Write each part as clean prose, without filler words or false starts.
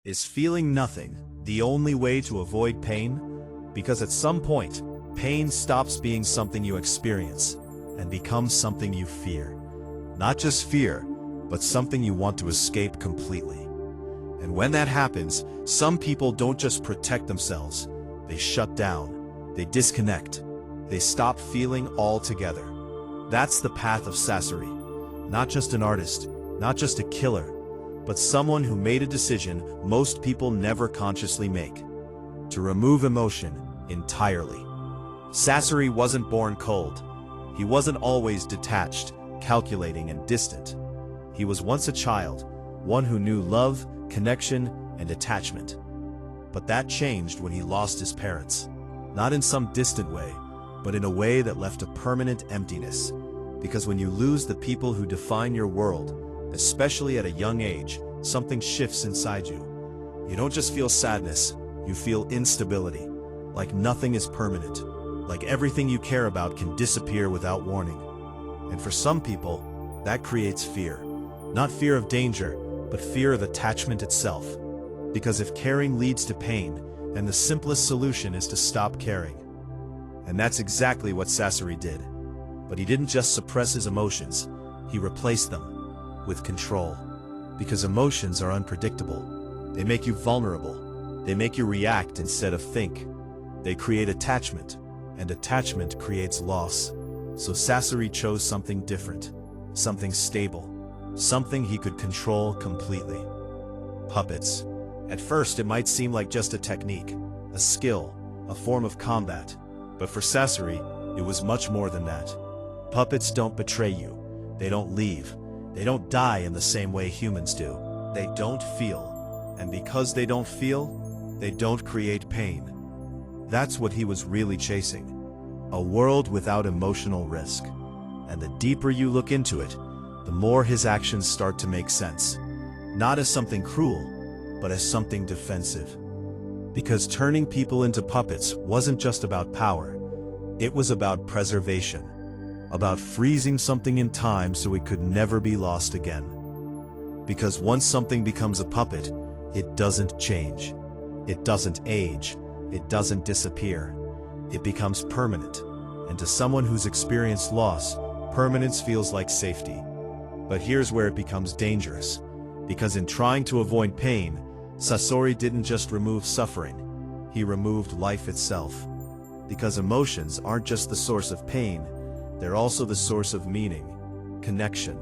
Is feeling nothing the only way to avoid pain? Because at some point, pain stops being something you experience and becomes something you fear. Not just fear, but something you want to escape completely. And when that happens, some people don't just protect themselves. They shut down. They disconnect. They stop feeling altogether. That's the path of Sasori. Not just an artist, not just a killer, but someone who made a decision most people never consciously make: to remove emotion entirely. Sasori wasn't born cold. He wasn't always detached, calculating, and distant. He was once a child, one who knew love, connection, and attachment. But that changed when he lost his parents. Not in some distant way, but in a way that left a permanent emptiness. Because when you lose the people who define your world, especially at a young age, something shifts inside you. You don't just feel sadness, you feel instability. Like nothing is permanent. Like everything you care about can disappear without warning. And for some people, that creates fear. Not fear of danger, but fear of attachment itself. Because if caring leads to pain, then the simplest solution is to stop caring. And that's exactly what Sasori did. But he didn't just suppress his emotions, he replaced them with control. Because emotions are unpredictable. They make you vulnerable. They make you react instead of think. They create attachment, and attachment creates loss. So Sasori chose something different, something stable, something he could control completely. Puppets. At first it might seem like just a technique, a skill, a form of combat. But for Sasori, it was much more than that. Puppets don't betray you. They don't leave. They don't die in the same way humans do. They don't feel. And because they don't feel, they don't create pain. That's what he was really chasing. A world without emotional risk. And the deeper you look into it, the more his actions start to make sense. Not as something cruel, but as something defensive. Because turning people into puppets wasn't just about power. It was about preservation. About freezing something in time so it could never be lost again. Because once something becomes a puppet, it doesn't change. It doesn't age. It doesn't disappear. It becomes permanent. And to someone who's experienced loss, permanence feels like safety. But here's where it becomes dangerous. Because in trying to avoid pain, Sasori didn't just remove suffering. He removed life itself. Because emotions aren't just the source of pain, they're also the source of meaning, connection,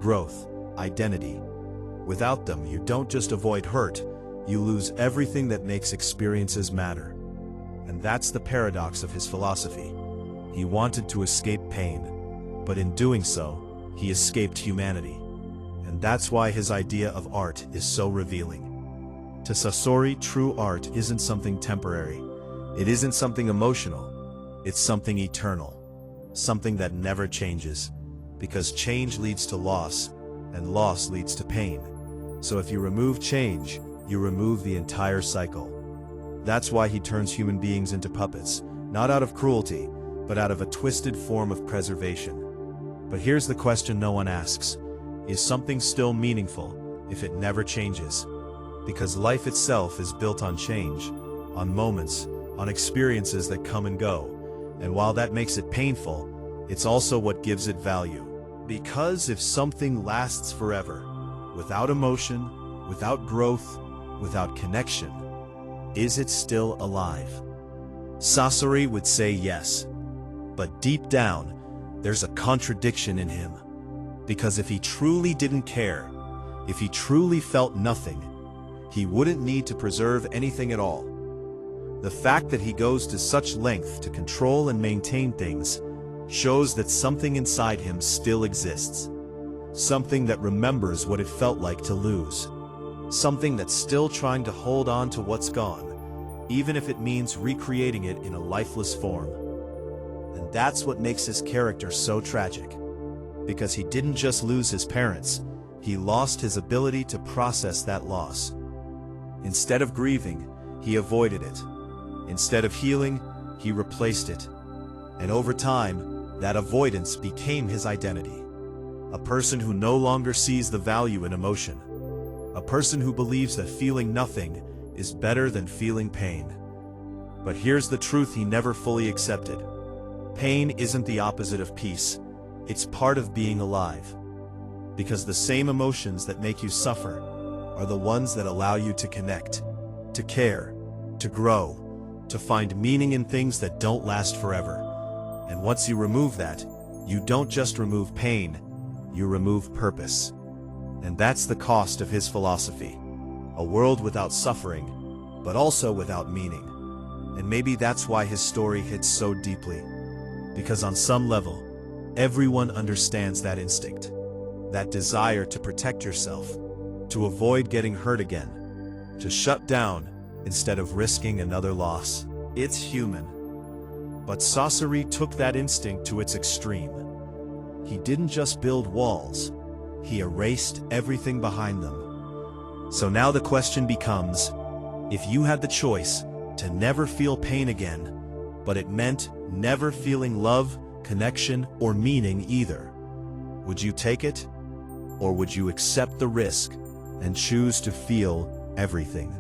growth, identity. Without them, you don't just avoid hurt, you lose everything that makes experiences matter. And that's the paradox of his philosophy. He wanted to escape pain, but in doing so, he escaped humanity. And that's why his idea of art is so revealing. To Sasori, true art isn't something temporary. It isn't something emotional. It's something eternal. Something that never changes. Because change leads to loss, and loss leads to pain. So if you remove change, you remove the entire cycle. That's why he turns human beings into puppets, not out of cruelty, but out of a twisted form of preservation. But here's the question no one asks. Is something still meaningful if it never changes? Because life itself is built on change, on moments, on experiences that come and go. And while that makes it painful, it's also what gives it value. Because if something lasts forever, without emotion, without growth, without connection, is it still alive? Sasori would say yes. But deep down, there's a contradiction in him. Because if he truly didn't care, if he truly felt nothing, he wouldn't need to preserve anything at all. The fact that he goes to such length to control and maintain things shows that something inside him still exists. Something that remembers what it felt like to lose. Something that's still trying to hold on to what's gone, even if it means recreating it in a lifeless form. And that's what makes his character so tragic. Because he didn't just lose his parents, he lost his ability to process that loss. Instead of grieving, he avoided it. Instead of healing, he replaced it. And over time, that avoidance became his identity. A person who no longer sees the value in emotion. A person who believes that feeling nothing is better than feeling pain. But here's the truth he never fully accepted. Pain isn't the opposite of peace. It's part of being alive. Because the same emotions that make you suffer are the ones that allow you to connect, to care, to grow, to find meaning in things that don't last forever. And once you remove that, you don't just remove pain, you remove purpose. And that's the cost of his philosophy. A world without suffering, but also without meaning. And maybe that's why his story hits so deeply. Because on some level, everyone understands that instinct. That desire to protect yourself, to avoid getting hurt again, to shut down instead of risking another loss. It's human. But Sasori took that instinct to its extreme. He didn't just build walls, he erased everything behind them. So now the question becomes, if you had the choice to never feel pain again, but it meant never feeling love, connection, or meaning either, would you take it? Or would you accept the risk and choose to feel everything?